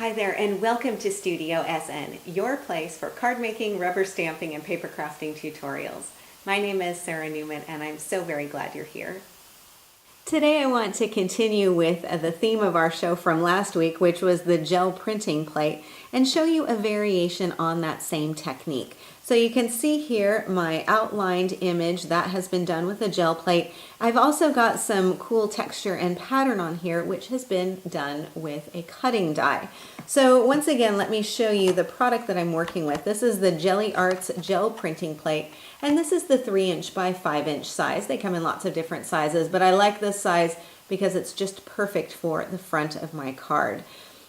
Hi there, and welcome to Studio SN, your place for card making, rubber stamping, and paper crafting tutorials. My name is Sara Naumann, and I'm so very glad you're here. Today I want to continue with the theme of our show from last week, which was the gel printing plate, and show you a variation on that same technique. So you can see here my outlined image that has been done with a gel plate. I've also got some cool texture and pattern on here, which has been done with a cutting die. So once again, let me show you the product that I'm working with. This is the Gelli Arts gel printing plate, and this is the 3" by 5" size. They come in lots of different sizes, but I like this size because it's just perfect for the front of my card.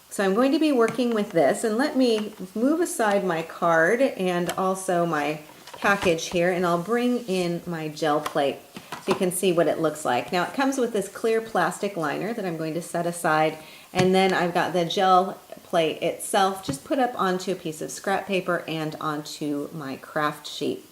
So I'm going to be working with this, and let me move aside my card and also my package here, and I'll bring in my gel plate so you can see what it looks like. Now it comes with this clear plastic liner that I'm going to set aside, and then I've got the gel plate itself just put up onto a piece of scrap paper and onto my craft sheet.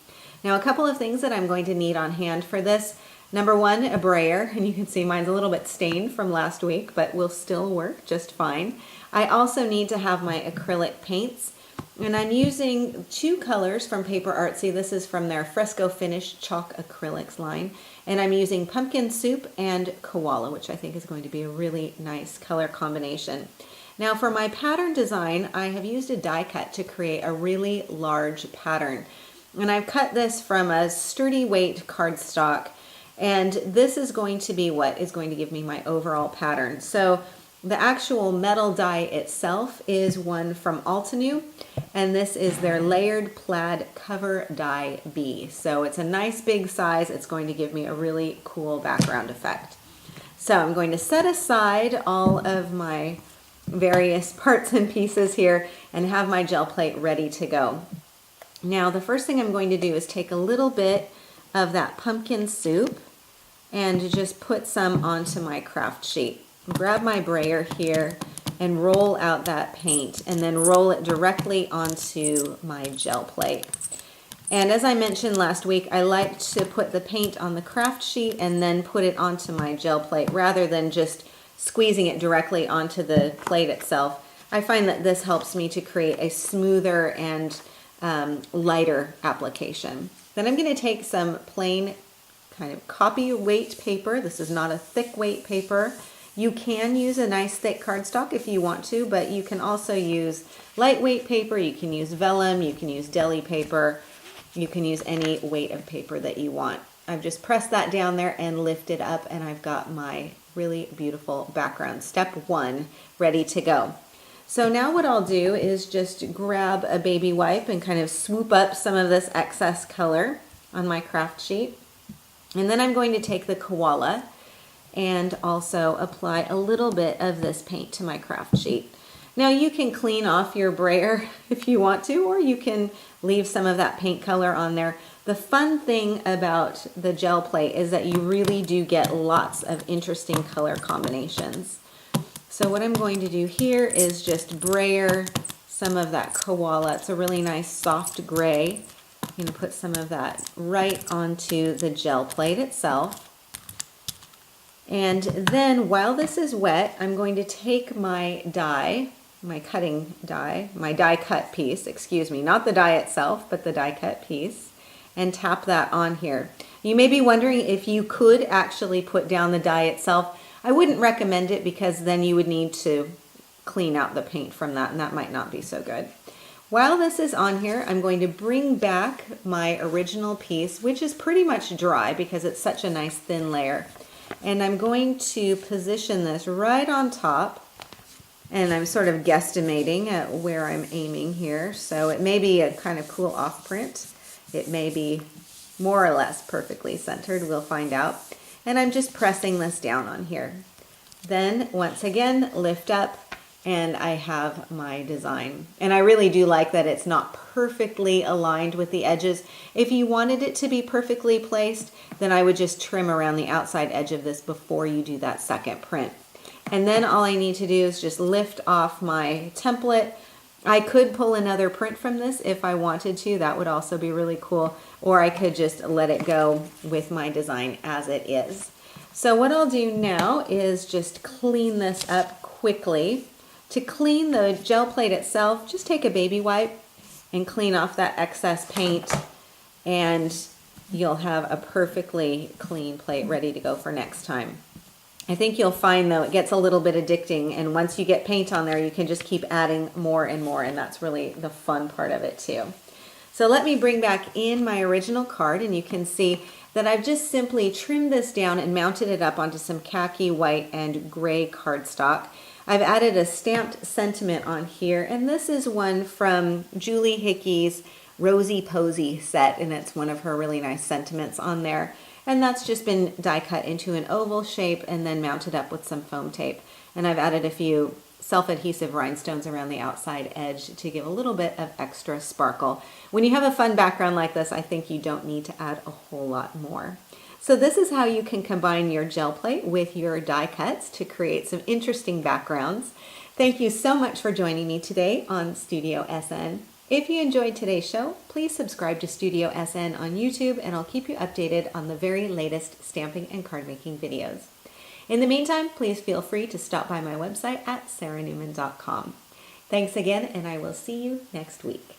Now a couple of things that I'm going to need on hand for this. Number one, a brayer, and you can see mine's a little bit stained from last week, but will still work just fine. I also need to have my acrylic paints, and I'm using two colors from Paper Artsy. This is from their Fresco Finish Chalk Acrylics line, and I'm using Pumpkin Soup and Koala, which I think is going to be a really nice color combination. Now for my pattern design, I have used a die cut to create a really large pattern, and I've cut this from a sturdy weight cardstock, and this is going to be what is going to give me my overall pattern. So the actual metal die itself is one from Altenew, and this is their layered plaid cover die B. So it's a nice big size. It's going to give me a really cool background effect. So I'm going to set aside all of my various parts and pieces here and have my gel plate ready to go. Now the first thing I'm going to do is take a little bit of that pumpkin soup and just put some onto my craft sheet. Grab my brayer here and roll out that paint, and then roll it directly onto my gel plate. And as I mentioned last week, I like to put the paint on the craft sheet and then put it onto my gel plate rather than just squeezing it directly onto the plate itself. I find that this helps me to create a smoother and lighter application. Then I'm going to take some plain kind of copy weight paper. This is not a thick weight paper. You can use a nice thick cardstock if you want to, but you can also use lightweight paper, you can use vellum, you can use deli paper, you can use any weight of paper that you want. I've just pressed that down there and lifted up, and I've got my really beautiful background, step one, ready to go. So now what I'll do is just grab a baby wipe and kind of swoop up some of this excess color on my craft sheet. And then I'm going to take the koala and also apply a little bit of this paint to my craft sheet. Now you can clean off your brayer if you want to, or you can leave some of that paint color on there. The fun thing about the gel plate is that you really do get lots of interesting color combinations. So what I'm going to do here is just brayer some of that koala. It's a really nice soft gray. I'm going to put some of that right onto the gel plate itself. And then while this is wet, I'm going to take my die, my cutting die, my die cut piece, excuse me, not the die itself, but the die cut piece, and tap that on here. You may be wondering if you could actually put down the die itself. I wouldn't recommend it because then you would need to clean out the paint from that, and that might not be so good. While this is on here, I'm going to bring back my original piece, which is pretty much dry because it's such a nice thin layer. And I'm going to position this right on top, and I'm sort of guesstimating at where I'm aiming here. So it may be a kind of cool off print. It may be more or less perfectly centered. We'll find out. And I'm just pressing this down on here. Then once again, lift up, and I have my design. And I really do like that it's not perfectly aligned with the edges. If you wanted it to be perfectly placed, then I would just trim around the outside edge of this before you do that second print. And then all I need to do is just lift off my template. I could pull another print from this if I wanted to. That would also be really cool. Or I could just let it go with my design as it is. So what I'll do now is just clean this up quickly. To clean the gel plate itself, just take a baby wipe and clean off that excess paint, and you'll have a perfectly clean plate ready to go for next time. I think you'll find, though, it gets a little bit addicting, and once you get paint on there, you can just keep adding more and more, and that's really the fun part of it too. So let me bring back in my original card, and you can see that I've just simply trimmed this down and mounted it up onto some khaki, white, and gray cardstock. I've added a stamped sentiment on here, and this is one from Julie Hickey's Rosy Posy set, and it's one of her really nice sentiments on there. And that's just been die cut into an oval shape and then mounted up with some foam tape. And I've added a few self-adhesive rhinestones around the outside edge to give a little bit of extra sparkle. When you have a fun background like this, I think you don't need to add a whole lot more. So this is how you can combine your gel plate with your die cuts to create some interesting backgrounds. Thank you so much for joining me today on Studio SN. If you enjoyed today's show, please subscribe to Studio SN on YouTube, and I'll keep you updated on the very latest stamping and card making videos. In the meantime, please feel free to stop by my website at saranaumann.com. Thanks again, and I will see you next week.